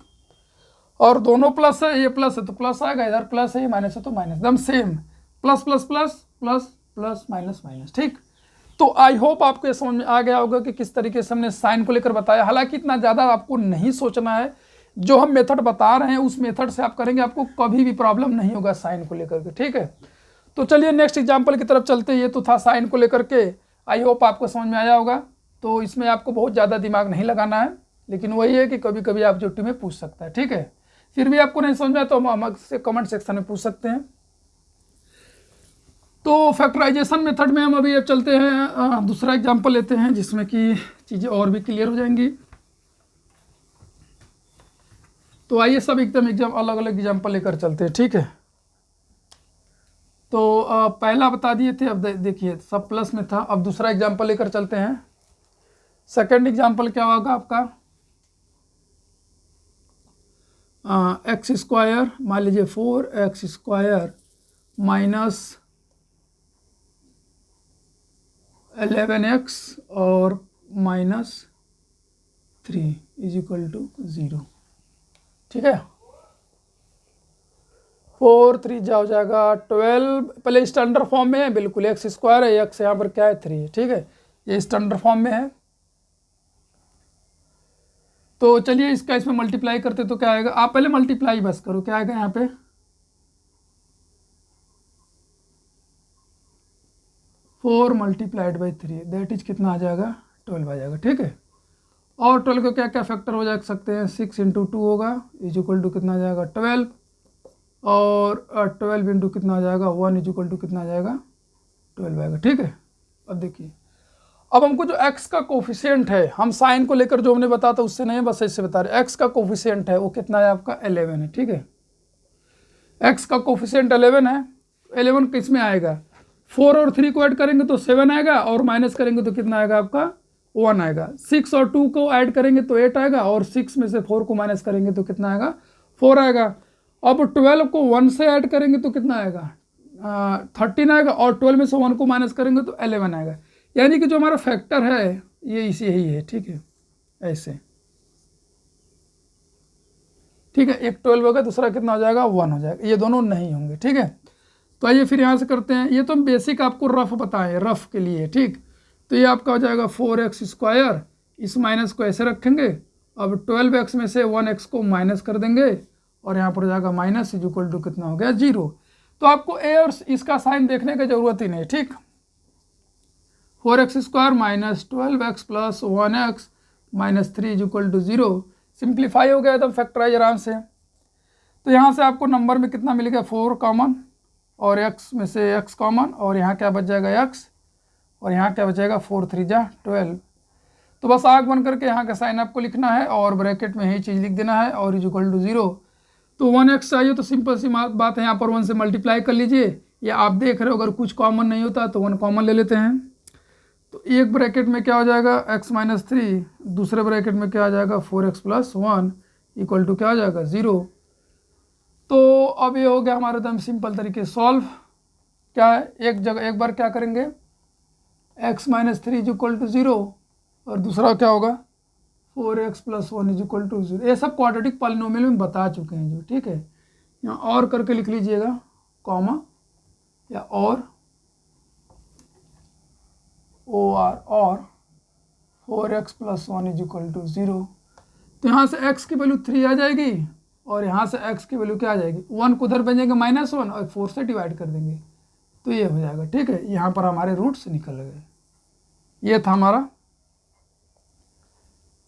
और दोनों प्लस है, ये प्लस है तो प्लस आएगा, इधर प्लस है ये माइनस है तो माइनस, एकदम same, plus plus plus plus plus minus minus. ठीक, तो आई होप आपको ये समझ में आ गया होगा कि किस तरीके से हमने साइन को लेकर बताया। हालांकि इतना ज़्यादा आपको नहीं सोचना है, जो हम मेथड बता रहे हैं उस मेथड से आप करेंगे, आपको कभी भी प्रॉब्लम नहीं होगा साइन को लेकर के। ठीक है, तो चलिए नेक्स्ट एग्जाम्पल की तरफ चलते हैं। ये तो था साइन को लेकर के, आई होप आपको समझ में आया होगा। तो इसमें आपको बहुत ज़्यादा दिमाग नहीं लगाना है, लेकिन वही है कि कभी कभी आप ड्यूटी में पूछ सकता है। ठीक है, फिर भी आपको नहीं समझ में आया तो हम हमसे कमेंट सेक्शन में पूछ सकते हैं। तो फैक्टराइजेशन मेथड में हम अभी अब चलते हैं, दूसरा एग्जाम्पल लेते हैं जिसमें कि चीज़ें और भी क्लियर हो जाएंगी। तो आइए सब एकदम अलग अलग एग्जाम्पल लेकर चलते हैं। ठीक है, तो पहला बता दिए थे, अब देखिए सब प्लस में था। अब दूसरा एग्जाम्पल लेकर चलते हैं। सेकेंड एग्जाम्पल क्या होगा आपका, एक्स स्क्वायर, मान लीजिए 4x² माइनस 11x और माइनस 3 इज इक्वल टू 0। ठीक है, 4 3 जा हो जाएगा 12, पहले स्टैंडर्ड फॉर्म में है बिल्कुल, x² है, x यहाँ पर क्या है 3 है। ठीक है, ये स्टैंडर्ड फॉर्म में है। तो चलिए इसका इसमें मल्टीप्लाई करते तो क्या आएगा, आप पहले मल्टीप्लाई बस करो, क्या आएगा यहाँ पे 4 मल्टीप्लाइड बाई 3 दैट इज कितना आ जाएगा 12 आ जाएगा। ठीक है, और 12 को क्या क्या फैक्टर हो जा सकते हैं, 6 × 2 होगा इज इक्वल टू कितना आ जाएगा 12, और 12 इंटू कितना आ जाएगा 1 इज इक्वल टू कितना आ जाएगा 12 आएगा। ठीक है, अब देखिए, अब हमको जो x का कोफिशिएंट है, हम साइन को लेकर जो हमने बताया था उससे नहीं, बस ऐसे बता रहे, x का कोफिशिएंट है वो कितना है आपका 11 है। ठीक है, x का कोफिशिएंट 11 है, 11 किस में आएगा, 4 और 3 को ऐड करेंगे तो 7 आएगा, और माइनस करेंगे तो कितना आएगा आपका 1 आएगा। 6 और 2 को ऐड करेंगे तो 8 आएगा, और 6 में से 4 को माइनस करेंगे तो कितना आएगा 4 आएगा। अब 12 को 1 से ऐड करेंगे तो कितना आएगा 13 आएगा, और 12 में से 1 को माइनस करेंगे तो 11 आएगा। यानी कि जो हमारा फैक्टर है ये इसी यही है। ठीक है, ऐसे, ठीक है, एक 12 होगा, दूसरा कितना हो जाएगा 1 हो जाएगा, ये दोनों नहीं होंगे। ठीक है, तो आइए फिर यहाँ से करते हैं, ये तो हम बेसिक आपको रफ बताएं, रफ के लिए। ठीक, तो ये आपका हो जाएगा 4x², इस माइनस को ऐसे रखेंगे, अब 12x में से 1x को माइनस कर देंगे, और यहाँ पर हो जाएगा माइनस इज इक्वल टू कितना हो गया 0। तो आपको ए और इसका साइन देखने की जरूरत ही नहीं। ठीक, 4x² minus 12x plus 1x minus 3 is equal to 0। Simplify हो गया एकदम, फैक्टराइज आराम से। तो यहाँ से आपको नंबर में कितना मिलेगा 4 कॉमन, और x में से x कॉमन, और यहाँ क्या बच जाएगा x, और यहाँ क्या बचेगा 4 3 जा 12। तो बस आग बन करके यहाँ का साइन आपको लिखना है, और ब्रैकेट में यही चीज़ लिख देना है, और इज इक्वल टू 0। तो 1x चाहिए तो सिंपल सी बात है, यहाँ पर 1 से मल्टीप्लाई कर लीजिए, या आप देख रहे हो अगर कुछ कॉमन नहीं होता तो 1 कॉमन ले लेते हैं। तो एक ब्रैकेट में क्या हो जाएगा x माइनस 3, दूसरे ब्रैकेट में क्या आ जाएगा 4x प्लस 1 इक्वल टू क्या आ जाएगा 0। तो अब ये हो गया हमारा एकदम सिंपल तरीके सॉल्व। क्या है, एक जगह एक बार क्या करेंगे x minus 3 is equal to 0, और दूसरा क्या होगा 4x plus 1 is equal to 0। ये सब क्वाड्रेटिक पॉलिनोमियल में बता चुके हैं जो। ठीक है, यहाँ और करके लिख लीजिएगा, कॉमा या और और 4x plus 1 is equal to 0। तो यहाँ से x की वैल्यू 3 आ जाएगी, और यहाँ से x की वैल्यू क्या आ जाएगी 1 को उधर भेजेंगे -1, और 4 से डिवाइड कर देंगे तो ये हो जाएगा। ठीक है, यहाँ पर हमारे रूट्स निकल गए। ये था हमारा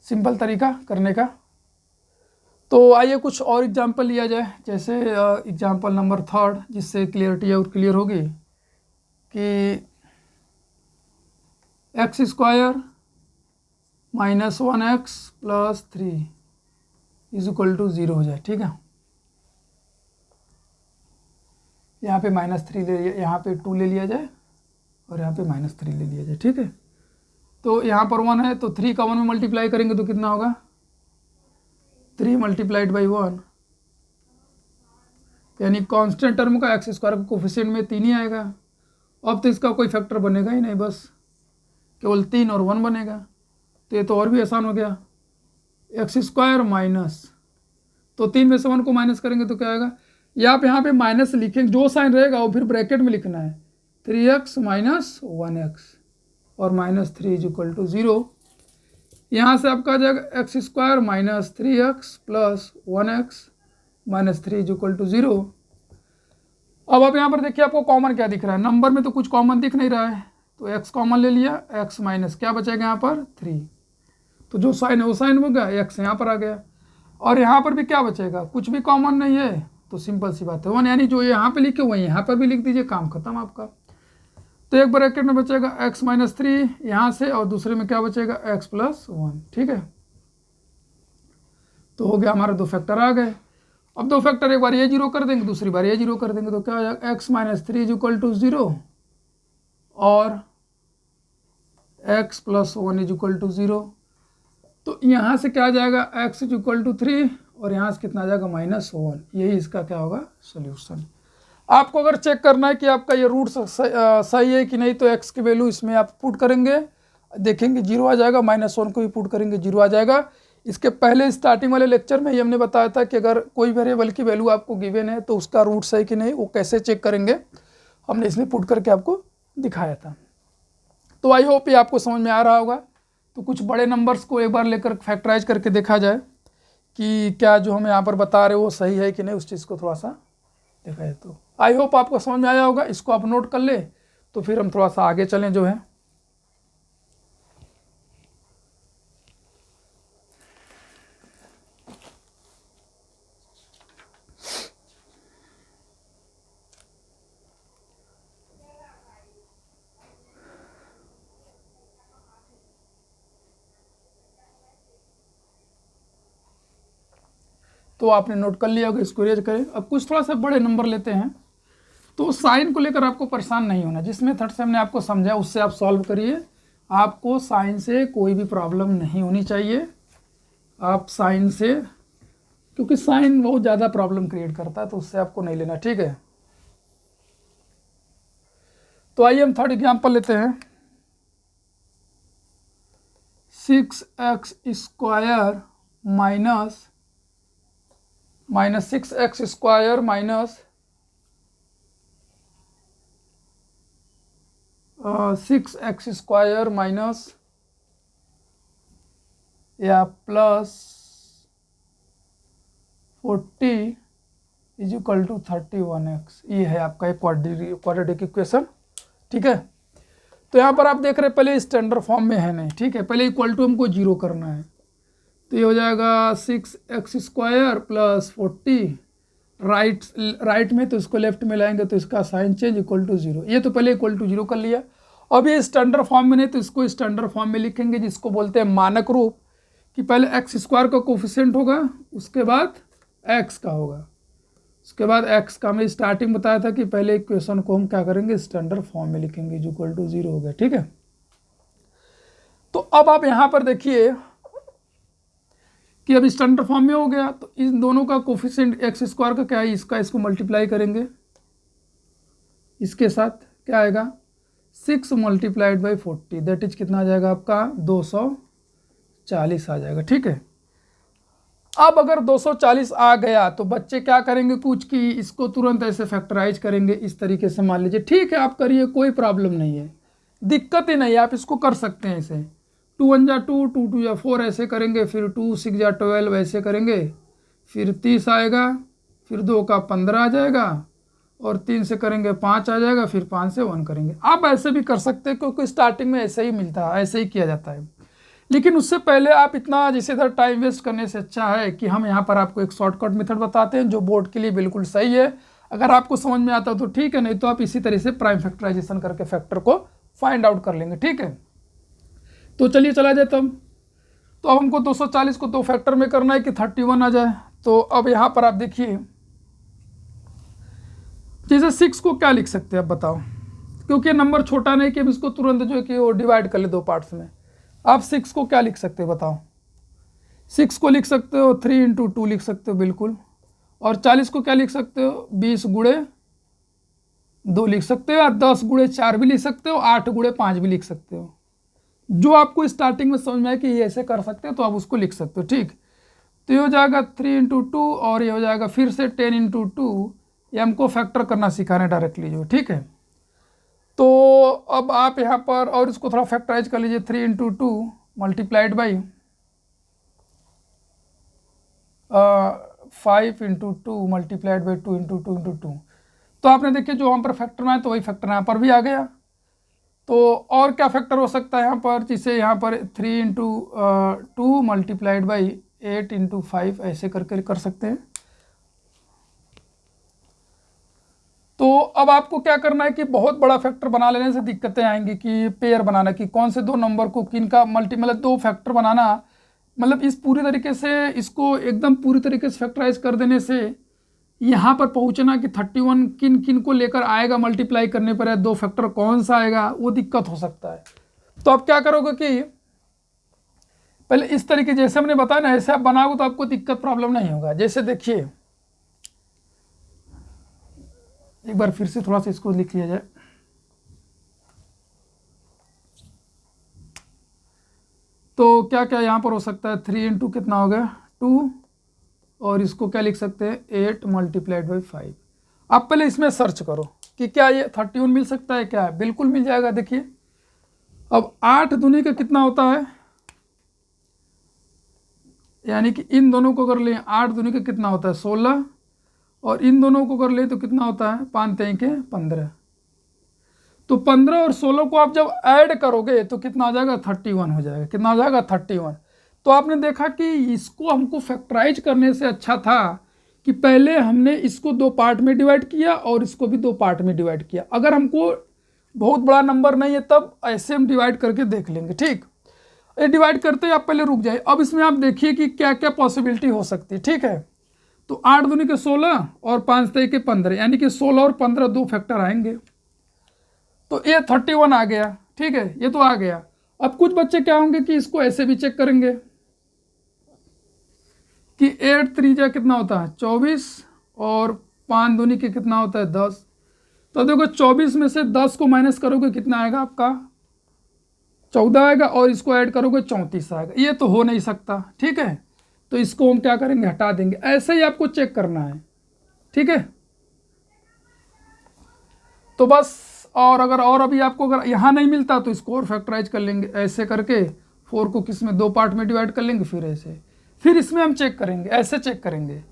सिंपल तरीका करने का। तो आइए कुछ और एग्जाम्पल लिया जाए, जैसे एग्जाम्पल नंबर 3, जिससे क्लियरिटी और क्लियर होगी कि x² minus 1x plus 3 is equal to 0 हो जाए। ठीक है, यहाँ पे -3 ले लिया, यहाँ पे 2 ले लिया जाए, और यहाँ पे -3 ले लिया जाए। ठीक है, तो यहाँ पर 1 है तो 3 का 1 में मल्टीप्लाई करेंगे तो कितना होगा 3 मल्टीप्लाइड बाई 1, यानी कांस्टेंट टर्म का x² का कोफिशिएंट में 3 ही आएगा। अब तो इसका कोई फैक्टर बनेगा ही नहीं, बस केवल 3 और 1 बनेगा। तो ये तो और भी आसान हो गया, x² माइनस, तो 3 में से 1 को माइनस करेंगे तो क्या आएगा, या आप यहाँ पे माइनस लिखेंगे, जो साइन रहेगा वो फिर ब्रैकेट में लिखना है, 3x माइनस 1x और -3 इज इक्वल टू 0। यहाँ से आपका आ जाएगा x² minus 3x plus 1x minus 3 is equal to 0। अब आप यहाँ पर देखिए आपको कॉमन क्या दिख रहा है, नंबर में तो कुछ कॉमन दिख नहीं रहा है, तो x कॉमन ले लिया, x माइनस क्या बचेगा यहाँ पर 3, तो जो साइन है वो साइन हो गया, x यहाँ पर आ गया, और यहाँ पर भी क्या बचेगा, कुछ भी कॉमन नहीं है, तो सिंपल सी बात है 1, यानी जो यहाँ पे लिखे वही यहाँ पर भी लिख दीजिए, काम खत्म आपका। तो एक ब्रैकेट में बचेगा x माइनस 3 यहाँ से, और दूसरे में क्या बचेगा x प्लस 1। ठीक है, तो हो गया हमारे 2 फैक्टर आ गए। अब 2 फैक्टर एक बार ये 0 कर देंगे, दूसरी बार ये 0 कर देंगे, तो क्या हो जाएगा x minus 3 is equal to 0 और x plus 1 is equal to 0। तो यहाँ से क्या आ जाएगा, x इज इक्वल टू 3 और यहाँ से कितना आ जाएगा -1। यही इसका क्या होगा सोल्यूशन। आपको अगर चेक करना है कि आपका ये रूट सही है कि नहीं, तो x की वैल्यू इसमें आप पुट करेंगे, देखेंगे 0 आ जाएगा, -1 को भी पुट करेंगे 0 आ जाएगा। इसके पहले स्टार्टिंग वाले लेक्चर में ही हमने बताया था कि अगर कोई वेरिएबल की वैल्यू आपको गिवन है तो उसका रूट सही कि नहीं वो कैसे चेक करेंगे, हमने इसमें पुट करके आपको दिखाया था। तो आई होप ये आपको समझ में आ रहा होगा। तो कुछ बड़े नंबर्स को एक बार लेकर फैक्टराइज करके देखा जाए कि क्या जो हम यहाँ पर बता रहे वो सही है कि नहीं, उस चीज़ को थोड़ा सा देखा जाए। तो आई होप आपको समझ में आया होगा। इसको आप नोट कर ले, तो फिर हम थोड़ा सा आगे चलें जो है। तो आपने नोट कर लिया होगा, इसको रेज करें। अब कुछ थोड़ा सा बड़े नंबर लेते हैं। तो साइन को लेकर आपको परेशान नहीं होना, जिस मेथड से हमने आपको समझा उससे आप सॉल्व करिए। आपको साइन से कोई भी प्रॉब्लम नहीं होनी चाहिए। आप साइन से, क्योंकि साइन बहुत ज़्यादा प्रॉब्लम क्रिएट करता है, तो उससे आपको नहीं लेना, ठीक है। तो आइए हम थर्ड एग्जाम्पल लेते हैं। 6x square minus 6x square minus 6x square minus या plus 40 is equal to 31x। ये है आपका एक क्वाड्रेटिक इक्वेशन, ठीक है। तो यहाँ पर आप देख रहे हैं पहले स्टैंडर्ड फॉर्म में है नहीं, ठीक है। पहले इक्वल टू हमको 0 करना है, तो ये हो जाएगा 6x स्क्वायर प्लस 40 राइट में, तो इसको लेफ्ट में लाएंगे तो इसका साइन चेंज इक्वल टू 0। ये तो पहले इक्वल टू 0 कर लिया। अब ये स्टैंडर्ड फॉर्म में नहीं, तो इसको स्टैंडर्ड फॉर्म में लिखेंगे, जिसको बोलते हैं मानक रूप, कि पहले x स्क्वायर का कोफिशिएंट होगा, उसके बाद x का होगा, उसके बाद x का। मैं स्टार्टिंग बताया था कि पहले इक्वेशन को हम क्या करेंगे, स्टैंडर्ड फॉर्म में लिखेंगे, इक्वल टू 0 हो गया, ठीक है। तो अब आप यहाँ पर देखिए कि अब स्टैंडर्ड फॉर्म में हो गया, तो इन दोनों का कोफिशिएंट x स्क्वायर का क्या है, इसको मल्टीप्लाई करेंगे, इसके साथ क्या आएगा 6 मल्टीप्लाइड बाई 40, दैट इज कितना आ जाएगा आपका 240 आ जाएगा, ठीक है। अब अगर 240 आ गया तो बच्चे क्या करेंगे कुछ कि इसको तुरंत ऐसे फैक्टराइज करेंगे इस तरीके से, मान लीजिए, ठीक है, आप करिए, कोई प्रॉब्लम नहीं है, दिक्कत ही नहीं है, आप इसको कर सकते हैं ऐसे। 2 1 जा 2, 2 2 जा 4 ऐसे करेंगे, फिर 2 6 जा 12 ऐसे करेंगे, फिर 30 आएगा, फिर 2 का 15 आ जाएगा, और 3 से करेंगे 5 आ जाएगा, फिर 5 से 1 करेंगे। आप ऐसे भी कर सकते हैं, क्योंकि स्टार्टिंग में ऐसे ही मिलता है, ऐसे ही किया जाता है। लेकिन उससे पहले आप इतना जैसे इधर टाइम वेस्ट करने से अच्छा है कि हम यहाँ पर आपको एक शॉर्टकट मेथड बताते हैं जो बोर्ड के लिए बिल्कुल सही है। अगर आपको समझ में आता है तो ठीक है, नहीं तो आप इसी तरह से प्राइम फैक्टराइजेशन करके फैक्टर को फाइंड आउट कर लेंगे, ठीक है। तो चलिए चला जाए तब। तो अब हमको 240 को 2 फैक्टर में करना है कि 31 आ जाए। तो अब यहाँ पर आप देखिए, जैसे 6 को क्या लिख सकते हैं आप बताओ, क्योंकि नंबर छोटा नहीं कि हम इसको तुरंत जो है कि वो डिवाइड कर ले 2 पार्ट्स में। आप 6 को क्या लिख सकते हो बताओ। 6 को लिख सकते हो 3 × 2 लिख सकते हो बिल्कुल। और 40 को क्या लिख सकते हो 20 × 2 लिख सकते हो, या 10 × 4 भी लिख सकते हो, 8 × 5 भी लिख सकते हो। जो आपको स्टार्टिंग में समझ में आए कि ये ऐसे कर सकते हो तो आप उसको लिख सकते हो, ठीक। तो ये हो जाएगा 3 × 2 और ये हो जाएगा फिर से 10 × 2। ये हमको फैक्टर करना सिखा रहे हैं डायरेक्टली जो, ठीक है। तो अब आप यहाँ पर और इसको थोड़ा फैक्टराइज कर लीजिए, 3 × 2 मल्टीप्लाइड बाई 5 × 2 मल्टीप्लाइड बाई 2 × 2 × 2। तो आपने देखिए जो यहाँ पर फैक्टर में है तो वही फैक्टर यहाँ पर भी आ गया। तो और क्या फैक्टर हो सकता है यहाँ पर, जिसे यहाँ पर 3 × 2 मल्टीप्लाइड बाई 8 × 5 ऐसे करके कर सकते हैं। तो अब आपको क्या करना है कि बहुत बड़ा फैक्टर बना लेने से दिक्कतें आएंगी कि पेयर बनाना, कि कौन से 2 नंबर को किन का मतलब 2 फैक्टर बनाना, मतलब इस पूरी तरीके से इसको एकदम पूरी तरीके से फैक्टराइज कर देने से यहाँ पर पहुँचना कि 31 किन किन को लेकर आएगा मल्टीप्लाई करने पर है, 2 फैक्टर कौन सा आएगा, वो दिक्कत हो सकता है। तो आप क्या करोगे कि पहले इस तरीके जैसे हमने बताया ना, ऐसे आप बनाओगे तो आपको दिक्कत प्रॉब्लम नहीं होगा। जैसे देखिए, एक बार फिर से थोड़ा सा इसको लिख लिया जाए। तो क्या क्या यहाँ पर हो सकता है, 3 इंटू कितना हो गया 2, और इसको क्या लिख सकते हैं 8 मल्टीप्लाइड बाई 5। आप पहले इसमें सर्च करो कि क्या ये 31 मिल सकता है, क्या है, बिल्कुल मिल जाएगा। देखिए अब 8 दूनी का कितना होता है, यानी कि इन दोनों को कर लें 8 दूनी का कितना होता है 16, और इन दोनों को कर ले तो कितना होता है 5 3 के 15। तो 15 और 16 को आप जब ऐड करोगे तो कितना हो जाएगा 31 हो जाएगा। कितना हो जाएगा 31। तो आपने देखा कि इसको हमको फैक्टराइज करने से अच्छा था कि पहले हमने इसको 2 पार्ट में डिवाइड किया और इसको भी 2 पार्ट में डिवाइड किया। अगर हमको बहुत बड़ा नंबर नहीं है तब ऐसे हम डिवाइड करके देख लेंगे। ठीक, ये डिवाइड करते ही आप पहले रुक जाइए। अब इसमें आप देखिए कि क्या क्या पॉसिबिलिटी हो सकती है। ठीक है, तो 8 दूनी के 16 और 5 3 के 15, यानी कि 16 और 15 2 फैक्टर आएंगे, तो ये 31 आ गया। ठीक है, ये तो आ गया। अब कुछ बच्चे क्या होंगे कि इसको ऐसे भी चेक करेंगे कि 8 3 कितना होता है 24, और 5 दूनी के कितना होता है 10। तो देखो 24 में से 10 को माइनस करोगे कितना आएगा आपका 14 आएगा, और इसको ऐड करोगे 34 आएगा। ये तो हो नहीं सकता। ठीक है, तो इसको हम क्या करेंगे हटा देंगे। ऐसे ही आपको चेक करना है। ठीक है, तो बस। और अगर और अभी आपको अगर यहाँ नहीं मिलता तो इसको और फैक्टराइज कर लेंगे ऐसे करके, 4 को किस में 2 पार्ट में डिवाइड कर लेंगे, फिर ऐसे, फिर इसमें हम चेक करेंगे। ऐसे चेक करेंगे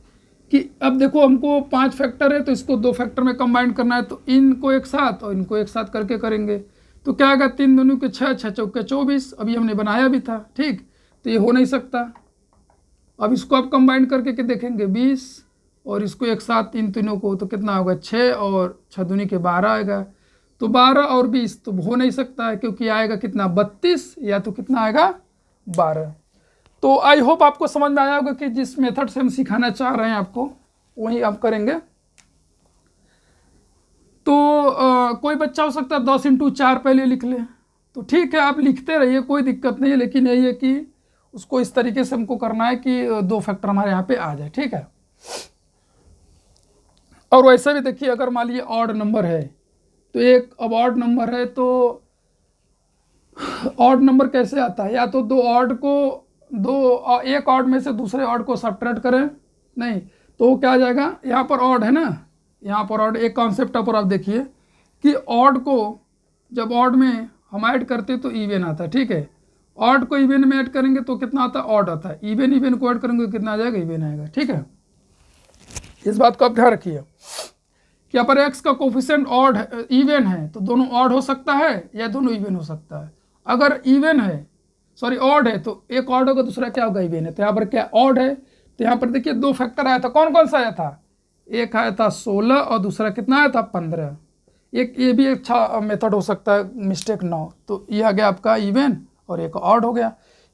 कि अब देखो हमको 5 फैक्टर है तो इसको 2 फैक्टर में कंबाइन करना है, तो इनको एक साथ और इनको एक साथ करके करेंगे। तो क्या आएगा 3 दूनी के 6 6 चौके 24। अभी हमने बनाया भी था। ठीक, तो ये हो नहीं सकता। अब इसको आप कंबाइन करके देखेंगे 20, और इसको एक साथ इन तीनों को तो कितना होगा 6, और 6 दूनी के 12 आएगा। तो 12 और 20 तो हो नहीं सकता है, क्योंकि आएगा कितना 32, या तो कितना आएगा 12। तो आई होप आपको समझ में आया होगा कि जिस मेथड से हम सिखाना चाह रहे हैं आपको वही आप करेंगे। तो कोई बच्चा हो सकता है 10 इंटू 4 पहले लिख ले, तो ठीक है आप लिखते रहिए, कोई दिक्कत नहीं है। लेकिन यही है कि उसको इस तरीके से हमको करना है कि 2 फैक्टर हमारे यहाँ पे आ जाए। ठीक है, और वैसे भी देखिए अगर मान लीजिए ऑड नंबर है तो एक, अब ऑड नंबर है तो ऑड नंबर कैसे आता है, या तो एक ऑड में से दूसरे ऑड को सब्ट्रैक्ट करें, नहीं तो क्या आ जाएगा, यहाँ पर ऑड है ना, यहाँ पर ऑड। एक कॉन्सेप्ट पर आप देखिए कि ऑड को जब ऑड में हम ऐड करते तो इवन आता है। ठीक है, ऑड को इवन में ऐड करेंगे तो कितना आता है ऑड आता है, इवन को ऐड करेंगे तो कितना आ जाएगा इवन आएगा। ठीक है, इस बात को आप ध्यान रखिए कि यहाँ पर एक्स का कोफिशिएंट ऑड इवन है तो दोनों ऑड हो सकता है या दोनों इवन हो सकता है। अगर इवन है, सॉरी ऑड है, तो एक ऑड होगा दूसरा क्या होगा इवन है। तो यहाँ पर क्या ऑड है, तो यहाँ पर देखिए 2 फैक्टर आया था। कौन कौन सा आया था, एक आया था 16 और दूसरा कितना आया था 15। एक ये भी एक अच्छा मेथड हो सकता है, मिस्टेक ना हो। तो ये आ गया आपका इवन और एक ऑड हो गया,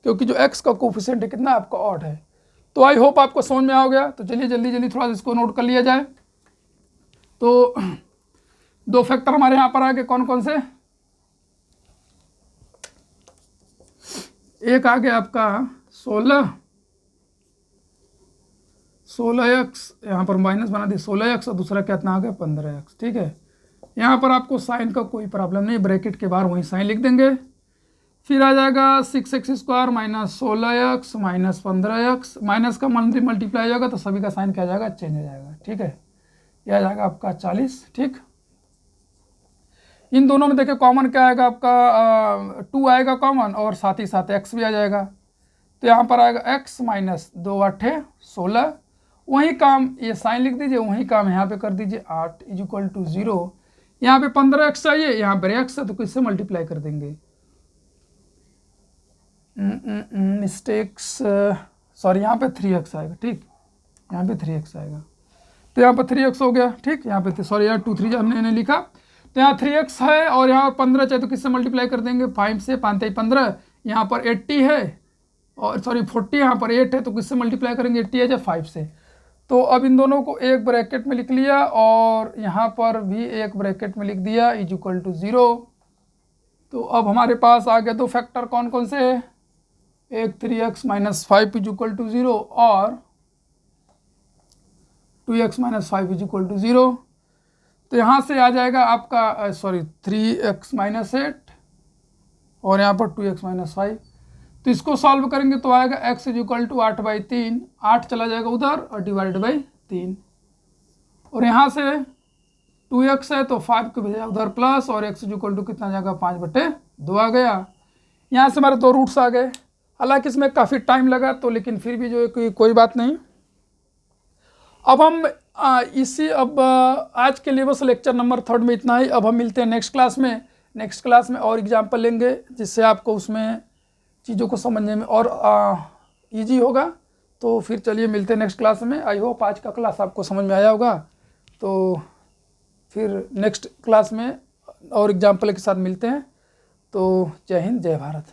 क्योंकि जो एक्स का कोफिशिएंट है कितना आपका ऑड है। तो आई होप आपको समझ में आ गया। तो चलिए जल्दी जल्दी थोड़ा सा इसको नोट कर लिया जाए। तो 2 फैक्टर हमारे यहाँ पर आ गए, कौन कौन से, एक आ गया आपका 16x, यहाँ पर माइनस बना दिया 16x, और दूसरा कितना आ गया 15x। ठीक है, यहाँ पर आपको साइन का कोई प्रॉब्लम नहीं, ब्रैकेट के बाहर वहीं साइन लिख देंगे। फिर आ जाएगा 6x² minus 16x minus 15x, minus का मल्टीप्लाई हो जाएगा तो सभी का साइन क्या जाएगा चेंज हो जाएगा। ठीक है, यह आ जाएगा आपका 40। ठीक, इन दोनों में देखिए कॉमन क्या आएगा आपका 2 आएगा कॉमन, और साथ ही साथ x भी आ जाएगा। तो यहाँ पर आएगा x माइनस 2 8 16, वही काम ये साइन लिख दीजिए, वही काम यहाँ पे कर दीजिए 8 इक्वल टू 0। यहाँ पे 15x चाहिए, यहाँ पर x है तो किससे मल्टीप्लाई कर देंगे, मिस्टेक्स, सॉरी यहाँ पे 3x आएगा। ठीक, यहाँ पे 3x आएगा, तो यहाँ पर 3x हो गया। ठीक, यहाँ पे सॉरी यार 2 3 हमने लिखा, तो यहाँ 3x है और यहाँ 15 चाहिए तो किससे मल्टीप्लाई कर देंगे 5 से, 5 3 15, यहाँ पर 80 है और सॉरी 40, यहाँ पर 8 है तो किससे मल्टीप्लाई करेंगे 80 है या 5 से। तो अब इन दोनों को एक ब्रैकेट में लिख लिया और यहाँ पर भी एक ब्रैकेट में लिख दिया इज इक्वल टू 0। तो अब हमारे पास आ गया दो फैक्टर कौन कौन से है, एक 3x - 5 = 0 और 2x - 5 = 0। तो यहाँ से आ जाएगा आपका 3x - 8 और यहाँ पर 2x - 5। तो इसको सॉल्व करेंगे तो आएगा x = 8/3, 8 चला जाएगा उधर और /3। और यहाँ से 2x है तो 5 को भेजा उधर प्लस और x = कितना जाएगा 5/2 आ गया। यहाँ से हमारे 2 रूट्स आ गए। हालांकि इसमें काफ़ी टाइम लगा तो लेकिन फिर भी जो है कोई बात नहीं। अब हम अब आज के लिए बस लेक्चर नंबर 3 में इतना ही। अब हम मिलते हैं नेक्स्ट क्लास में और एग्जाम्पल लेंगे जिससे आपको उसमें चीज़ों को समझने में और ईजी होगा। तो फिर चलिए मिलते हैं नेक्स्ट क्लास में। आई होप आज का क्लास आपको समझ में आया होगा। तो फिर नेक्स्ट क्लास में और एग्जाम्पल के साथ मिलते हैं। तो जय हिंद, जय भारत।